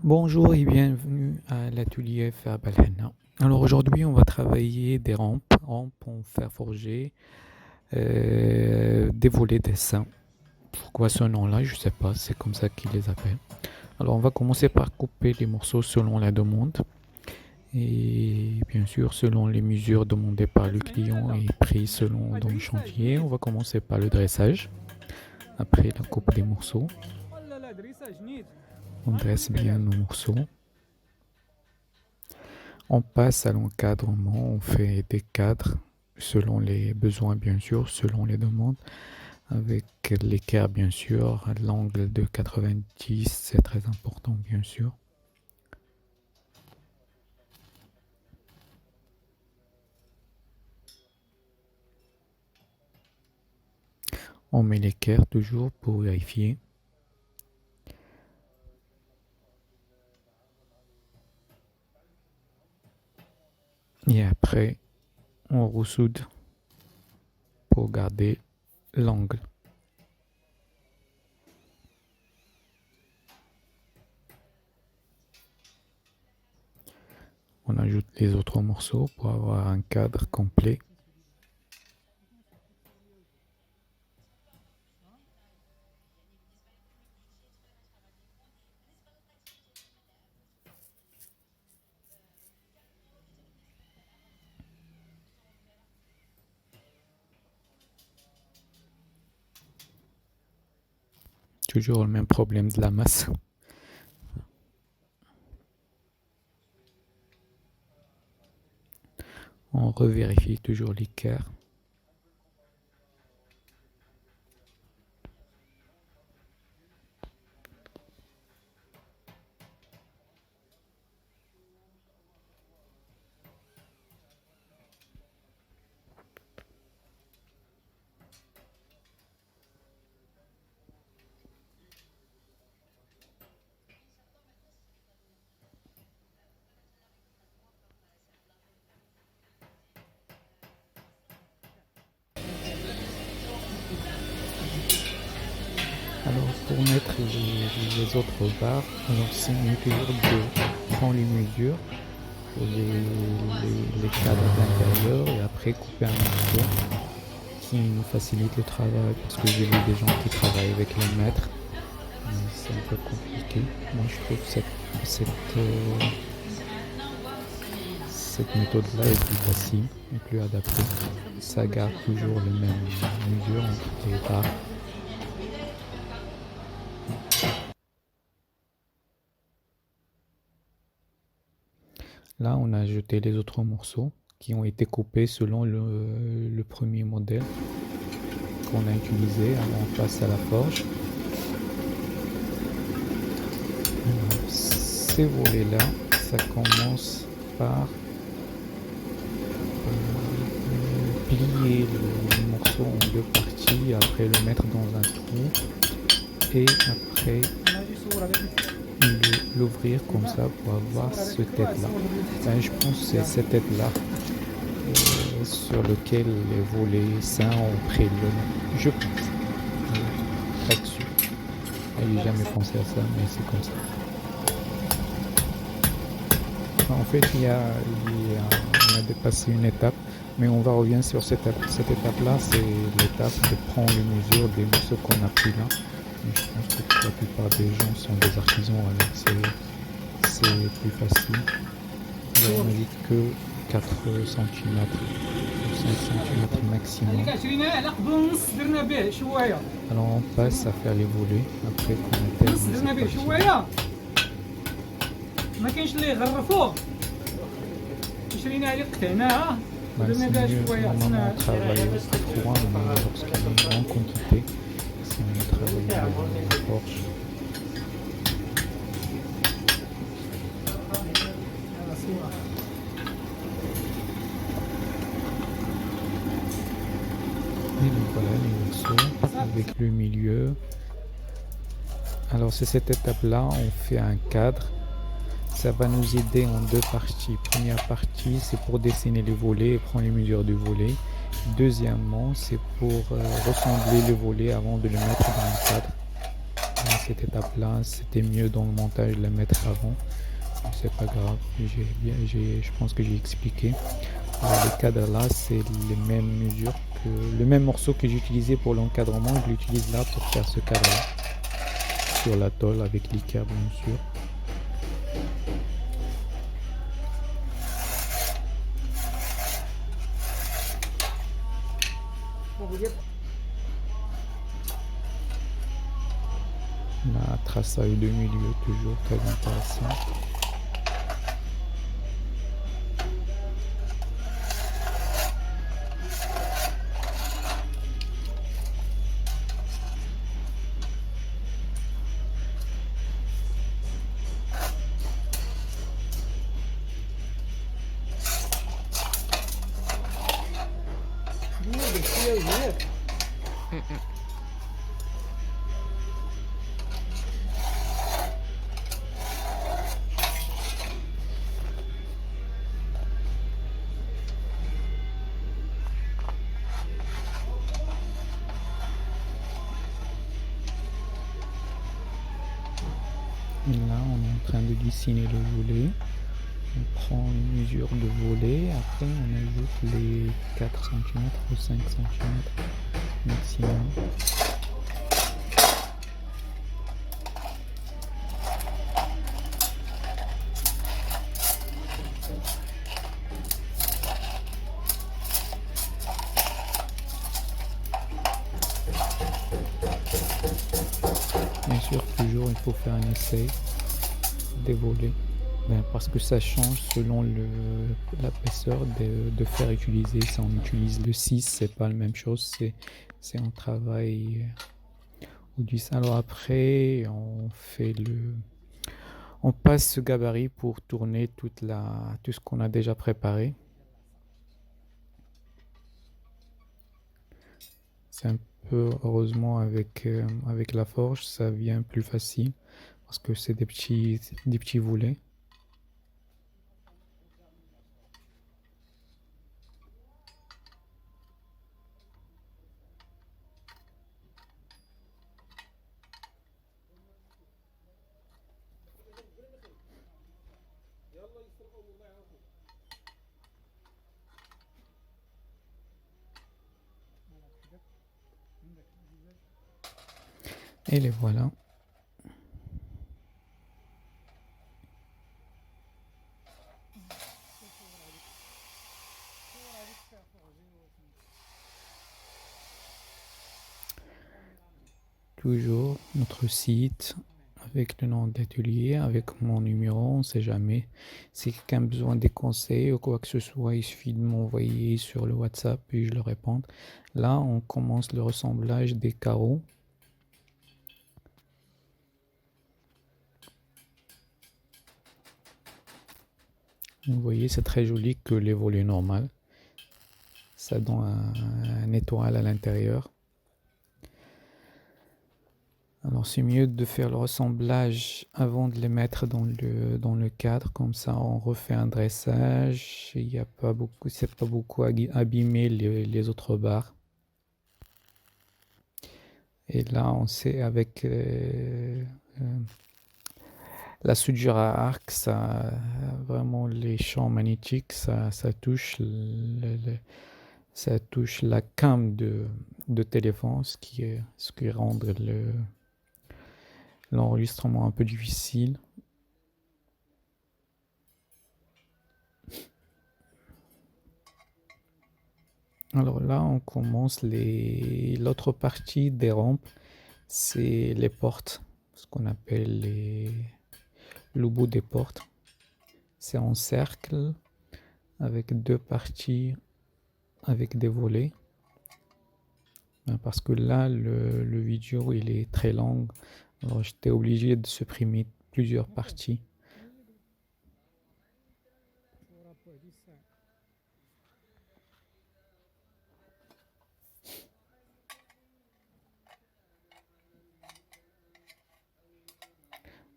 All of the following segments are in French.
Bonjour et bienvenue à l'atelier Fab Al Henna. Alors aujourd'hui on va travailler des rampes en fer forgé, des volets dessins. Pourquoi ce nom-là? Je sais pas, c'est comme ça qu'ils les appellent. Alors on va commencer par couper les morceaux selon la demande et bien sûr selon les mesures demandées par le client et prises selon dans le chantier. On va commencer par le dressage. Après la coupe des morceaux, on dresse bien nos morceaux. On passe à l'encadrement, on fait des cadres selon les besoins bien sûr, selon les demandes, avec l'équerre bien sûr, l'angle de 90, c'est très important bien sûr. On met l'équerre toujours pour vérifier. Et après, on ressoude pour garder l'angle. On ajoute les autres morceaux pour avoir un cadre complet. Toujours le même problème de la masse. On revérifie toujours l'équerre. Alors pour mettre les autres barres, alors c'est mieux toujours de prendre les mesures pour les cadres d'intérieur et après couper un morceau qui nous facilite le travail parce que j'ai vu des gens qui travaillent avec les mètres, mais c'est un peu compliqué. Moi je trouve cette méthode-là est plus facile et plus adaptée. Ça garde toujours les mêmes mesures entre les barres. Là, on a jeté les autres morceaux qui ont été coupés selon le premier modèle qu'on a utilisé. Alors, on passe à la forge. Alors, ces volets-là, ça commence par plier le morceau en deux parties, après le mettre dans un trou et après l'ouvrir comme ça pour avoir ce tête-là. Ben, je pense que c'est cette tête-là sur lequel les volets sains ont pris le nom. Je pense. Pas sûr. J'ai jamais pensé à ça, mais c'est comme ça. En fait, on a dépassé une étape, mais on va revenir sur cette étape-là. C'est l'étape de prendre les mesures des morceaux qu'on a pris là. Mais je pense que la plupart des gens sont des artisans, alors c'est plus facile. On n'a dit que 4 cm, 5 cm maximum. Alors on passe à faire les volets après qu'on a terminé. ما كاينش اللي يغرفوه شرينا عليه قطعناها ودرنا بها شويه عطيناها et donc voilà les morceaux avec le milieu. Alors c'est cette étape là, on fait un cadre. Ça va nous aider en deux parties. Première partie, c'est pour dessiner les volets et prendre les mesures du volet. Deuxièmement, c'est pour ressembler le volet avant de le mettre dans le cadre. cette étape-là, c'était mieux dans le montage de la mettre avant. C'est pas grave, je pense que j'ai expliqué. Alors, les cadres là, c'est les mêmes mesures que le même morceau que j'ai utilisé pour l'encadrement, je l'utilise là pour faire ce cadre là sur la tôle avec l'Ica bien sûr. La traçage de milieu toujours très intéressant. Et là, on est en train de dessiner le volet. On prend une mesure de volet, après on ajoute les 4 cm ou 5 cm maximum. Bien sûr, toujours il faut faire un essai des volets. Parce que ça change selon l'épaisseur de fer utilisé. Si on utilise le 6, c'est pas la même chose, c'est un travail au 10. Alors après, on passe ce gabarit pour tourner tout ce qu'on a déjà préparé. C'est un peu, heureusement, avec la forge, ça vient plus facile parce que c'est des petits volets. Et les voilà. Toujours notre site avec le nom d'atelier, avec mon numéro, on ne sait jamais. Si quelqu'un a besoin des conseils ou quoi que ce soit, il suffit de m'envoyer sur le WhatsApp et je le réponds. Là, on commence le ressemblage des carreaux. Vous voyez, c'est très joli que les volets normaux. Ça donne un étoile à l'intérieur. Alors c'est mieux de faire le ressemblage avant de les mettre dans le cadre, comme ça on refait un dressage, il n'y a pas beaucoup, c'est pas beaucoup abîmer les autres barres. Et là on sait avec la soudure à arc, ça vraiment les champs magnétiques, ça touche ça touche la cam de téléphone, ce qui rend l'enregistrement un peu difficile. Alors là, on commence l'autre partie des rampes, c'est les portes, ce qu'on appelle le bout des portes. C'est en cercle avec deux parties avec des volets. Parce que là, le vidéo il est très long, alors j'étais obligé de supprimer plusieurs parties.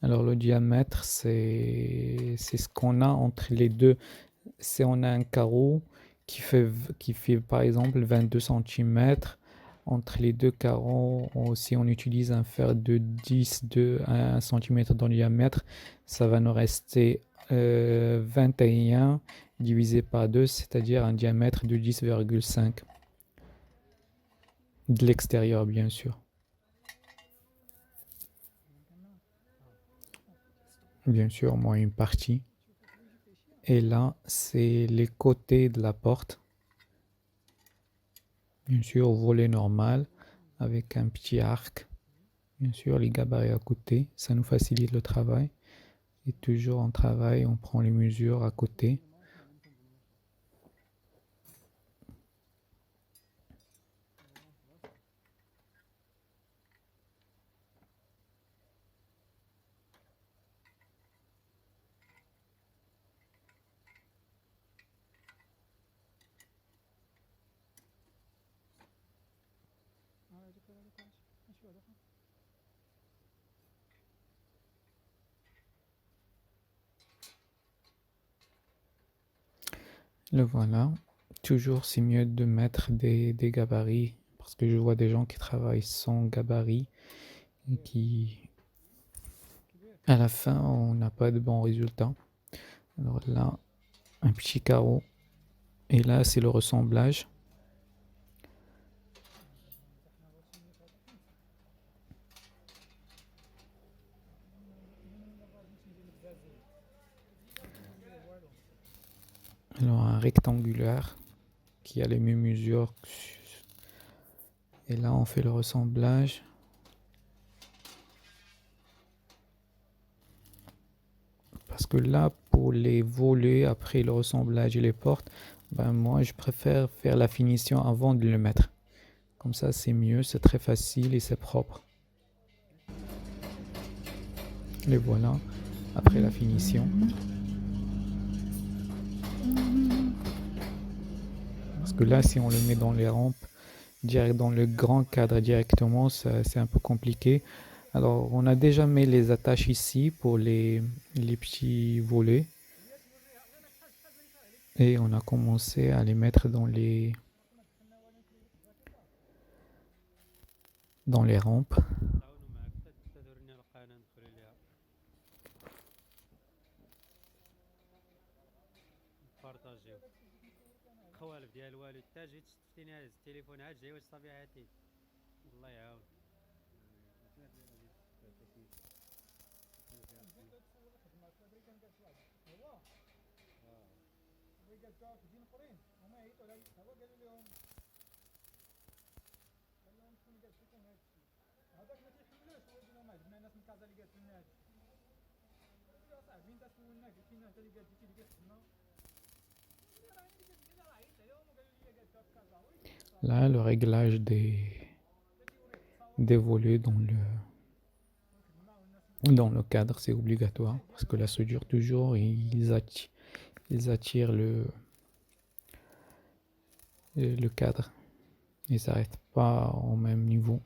Alors le diamètre, c'est ce qu'on a entre les deux. On a un carreau qui fait par exemple 22 cm. Entre les deux carreaux, si on utilise un fer de 10 de 1 cm dans le diamètre, ça va nous rester 21 divisé par 2, c'est-à-dire un diamètre de 10,5. De l'extérieur, bien sûr. Bien sûr, moi, une partie. Et là, c'est les côtés de la porte. Bien sûr, volet normal avec un petit arc. Bien sûr, les gabarits à côté, ça nous facilite le travail. Et toujours en travail, on prend les mesures à côté. Le voilà. Toujours, c'est mieux de mettre des gabarits parce que je vois des gens qui travaillent sans gabarit et qui, à la fin, on n'a pas de bons résultats. Alors là, un petit carreau. Et là, c'est le ressemblage. Alors, un rectangulaire qui a les mêmes mesures. Et là, on fait le ressemblage. Parce que là, pour les volets, après le ressemblage et les portes, ben moi, je préfère faire la finition avant de le mettre. Comme ça, c'est mieux, c'est très facile et c'est propre. Les voilà, après la finition. Parce que là, si on le met dans les rampes, direct dans le grand cadre directement, c'est un peu compliqué. Alors, on a déjà mis les attaches ici pour les petits volets. Et on a commencé à les mettre dans les rampes. خوالف ديال الوالد تا جيت شفتيني هاز التليفون عاد جاي واش صبيحاتي الله يعاون هذاك ما تيحملوش هو يقول لهم عندنا ناس من كازا اللي قالت لنا هادشي صاحبي انت سولنا قلت لنا انت اللي قال جيتي اللي خدمه Là, le réglage des volets dans le cadre, c'est obligatoire parce que la soudure, toujours, ils attirent le cadre. Ils ne s'arrêtent pas au même niveau.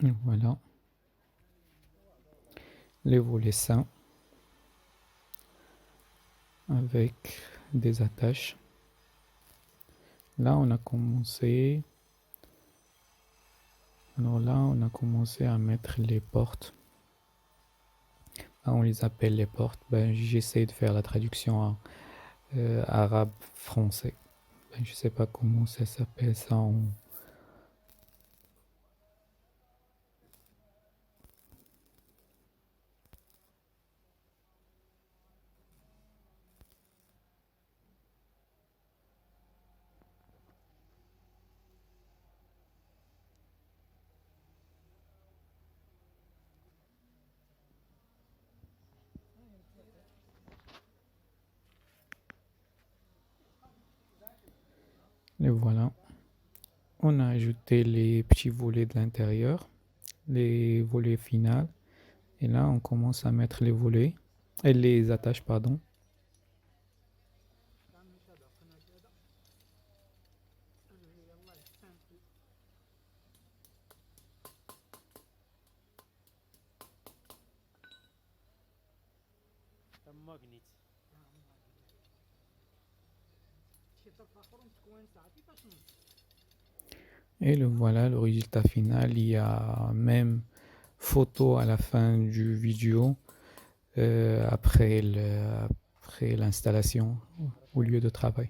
Et voilà. Les volets sains avec des attaches. Là, on a commencé. Alors là, on a commencé à mettre les portes. Là, on les appelle les portes. Ben, j'essaie de faire la traduction arabe-français. Ben, je sais pas comment ça s'appelle ça en... Et voilà. On a ajouté les petits volets de l'intérieur, les volets finaux. Et là, on commence à mettre les volets, et les attaches, pardon. مش هذا قناة هذا يلاه سامبل ماغنيت شي طرف اخر متكون ساعه كيفاش نص Et le voilà, le résultat final. Il y a même photo à la fin du vidéo après l'installation au lieu de travail.